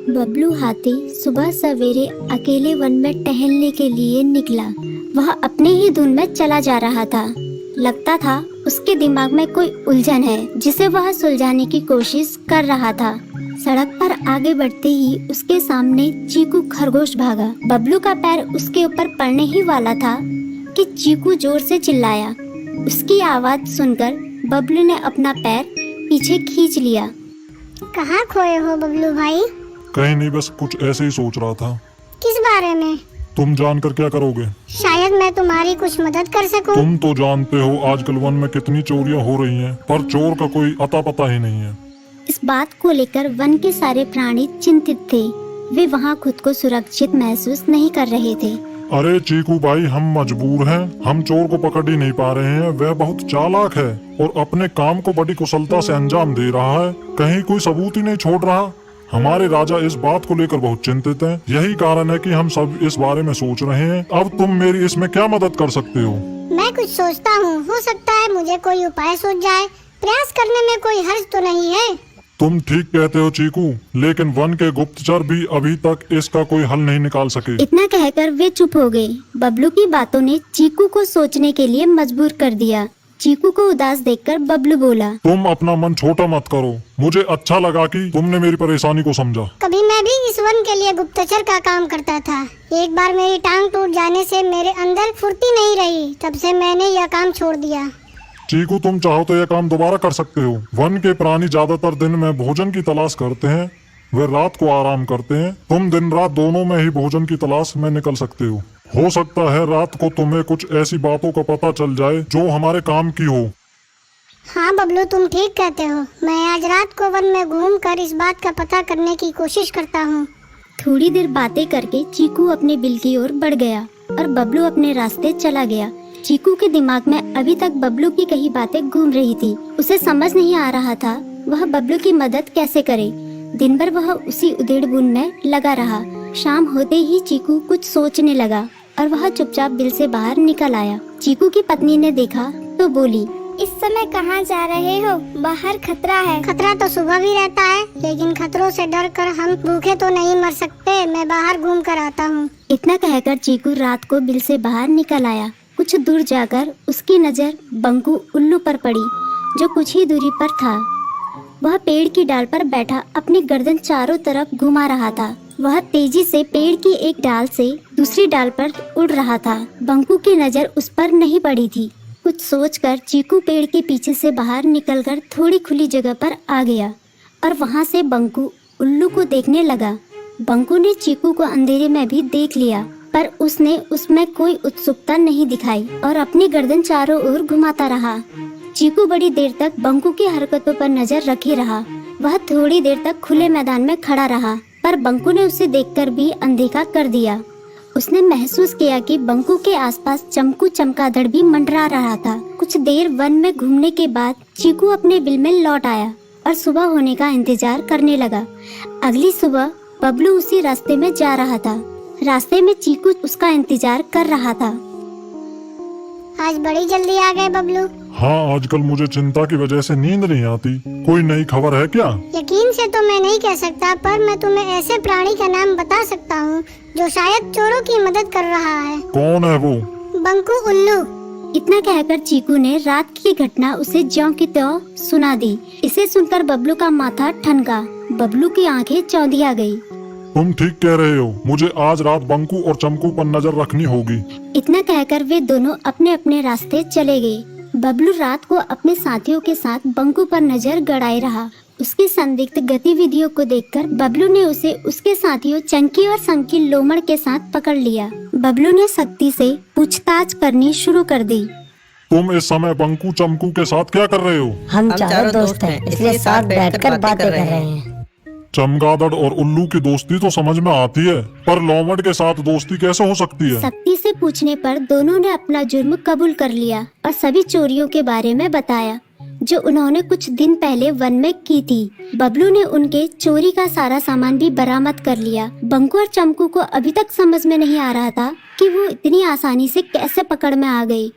बबलू हाथी सुबह सवेरे अकेले वन में टहलने के लिए निकला। वह अपने ही धुन में चला जा रहा था। लगता था उसके दिमाग में कोई उलझन है जिसे वह सुलझाने की कोशिश कर रहा था। सड़क पर आगे बढ़ते ही उसके सामने चीकू खरगोश भागा। बबलू का पैर उसके ऊपर पड़ने ही वाला था कि चीकू जोर से चिल्लाया। उसकी आवाज सुनकर बबलू ने अपना पैर पीछे खींच लिया। कहाँ खोए हो बबलू भाई? कहीं नहीं, बस कुछ ऐसे ही सोच रहा था। किस बारे में? तुम जानकर क्या करोगे? शायद मैं तुम्हारी कुछ मदद कर सकूं। तुम तो जानते हो आजकल वन में कितनी चोरियां हो रही हैं, पर चोर का कोई अता पता ही नहीं है। इस बात को लेकर वन के सारे प्राणी चिंतित थे। वे वहाँ खुद को सुरक्षित महसूस नहीं कर रहे थे। अरे चीकू भाई, हम मजबूर हैं। हम चोर को पकड़ ही नहीं पा रहे हैं। वह बहुत चालाक है और अपने काम को बड़ी कुशलता से अंजाम दे रहा है। कहीं कोई सबूत ही नहीं छोड़ रहा। हमारे राजा इस बात को लेकर बहुत चिंतित हैं। यही कारण है कि हम सब इस बारे में सोच रहे हैं। अब तुम मेरी इसमें क्या मदद कर सकते हो? मैं कुछ सोचता हूँ, हो सकता है मुझे कोई उपाय सूझ जाए। प्रयास करने में कोई हर्ज तो नहीं है। तुम ठीक कहते हो चीकू, लेकिन वन के गुप्तचर भी अभी तक इसका कोई हल नहीं निकाल सके। इतना कहकर वे चुप हो गए। बबलू की बातों ने चीकू को सोचने के लिए मजबूर कर दिया। चीकू को उदास देखकर बबलू बोला, तुम अपना मन छोटा मत करो। मुझे अच्छा लगा कि तुमने मेरी परेशानी को समझा। कभी मैं भी इस वन के लिए गुप्तचर का काम करता था। एक बार मेरी टांग टूट जाने से मेरे अंदर फुर्ती नहीं रही। तब से मैंने यह काम छोड़ दिया। चीकू, तुम चाहो तो यह काम दोबारा कर सकते हो। वन के प्राणी ज्यादातर दिन में भोजन की तलाश करते हैं, वे रात को आराम करते हैं। तुम दिन रात दोनों में ही भोजन की तलाश में निकल सकते हो। हो सकता है रात को तुम्हें कुछ ऐसी बातों का पता चल जाए जो हमारे काम की हो। हाँ बबलू, तुम ठीक कहते हो। मैं आज रात को वन में घूमकर इस बात का पता करने की कोशिश करता हूँ। थोड़ी देर बातें करके चीकू अपने बिल की ओर बढ़ गया और बबलू अपने रास्ते चला गया। चीकू के दिमाग में अभी तक बबलू की कही बातें घूम रही थी। उसे समझ नहीं आ रहा था वह बबलू की मदद कैसे करे। दिन भर वह उसी उधेड़-बुन में लगा रहा। शाम होते ही चीकू कुछ सोचने लगा और वह चुपचाप बिल से बाहर निकल आया। चीकू की पत्नी ने देखा तो बोली, इस समय कहाँ जा रहे हो? बाहर खतरा है। खतरा तो सुबह भी रहता है, लेकिन खतरों से डरकर हम भूखे तो नहीं मर सकते। मैं बाहर घूम कर आता हूँ। इतना कहकर चीकू रात को बिल से बाहर निकल आया। कुछ दूर जाकर उसकी नजर बंकू उल्लू पर पड़ी, जो कुछ ही दूरी पर था। वह पेड़ की डाल पर बैठा अपनी गर्दन चारों तरफ घुमा रहा था। वह तेजी से पेड़ की एक डाल से दूसरी डाल पर उड़ रहा था। बंकू की नजर उस पर नहीं पड़ी थी। कुछ सोचकर चीकू पेड़ के पीछे से बाहर निकलकर थोड़ी खुली जगह पर आ गया और वहां से बंकू उल्लू को देखने लगा। बंकू ने चीकू को अंधेरे में भी देख लिया, पर उसने उसमें कोई उत्सुकता नहीं दिखाई और अपनी गर्दन चारों ओर घुमाता रहा। चीकू बड़ी देर तक बंकू की हरकतों पर नजर रखे रहा। वह थोड़ी देर तक खुले मैदान में खड़ा रहा, पर बंकू ने उसे देखकर भी अनदेखा कर दिया। उसने महसूस किया कि बंकू के आसपास चमकू चमगादड़ भी मंडरा रहा था। कुछ देर वन में घूमने के बाद चीकू अपने बिल में लौट आया और सुबह होने का इंतजार करने लगा। अगली सुबह बबलू उसी रास्ते में जा रहा था। रास्ते में चीकू उसका इंतजार कर रहा था। आज बड़ी जल्दी आ गए बबलू। हाँ, आजकल मुझे चिंता की वजह से नींद नहीं आती। कोई नई खबर है क्या? यकीन से तो मैं नहीं कह सकता, पर मैं तुम्हें ऐसे प्राणी का नाम बता सकता हूँ जो शायद चोरों की मदद कर रहा है। कौन है वो? बंकू उल्लू। इतना कहकर चीकू ने रात की घटना उसे ज्यों की त्यों सुना दी। इसे सुनकर बबलू का माथा ठनका। बबलू की आंखें चौंधिया गई। तुम ठीक कह रहे हो। मुझे आज रात बंकू और चमकू पर नजर रखनी होगी। इतना कहकर वे दोनों अपने अपने रास्ते चले गए। बबलू रात को अपने साथियों के साथ बंकू पर नजर गड़ाए रहा। उसकी संदिग्ध गतिविधियों को देखकर बबलू ने उसे उसके साथियों चंकी और संकी लोमड़ के साथ पकड़ लिया। बबलू ने सख्ती से पूछताछ करनी शुरू कर दी। तुम इस समय बंकू चमकू के साथ क्या कर रहे हो? हम चारों दोस्त हैं, इसलिए साथ बैठकर बातें कर रहे हैं। चमगादड़ और उल्लू की दोस्ती तो समझ में आती है, पर लोमड़ के साथ दोस्ती कैसे हो सकती है? सख्ती से पूछने पर दोनों ने अपना जुर्म कबूल कर लिया और सभी चोरियों के बारे में बताया जो उन्होंने कुछ दिन पहले वन में की थी। बबलू ने उनके चोरी का सारा सामान भी बरामद कर लिया। बंकू और चमकू को अभी तक समझ में नहीं आ रहा था कि वो इतनी आसानी से कैसे पकड़ में आ गए।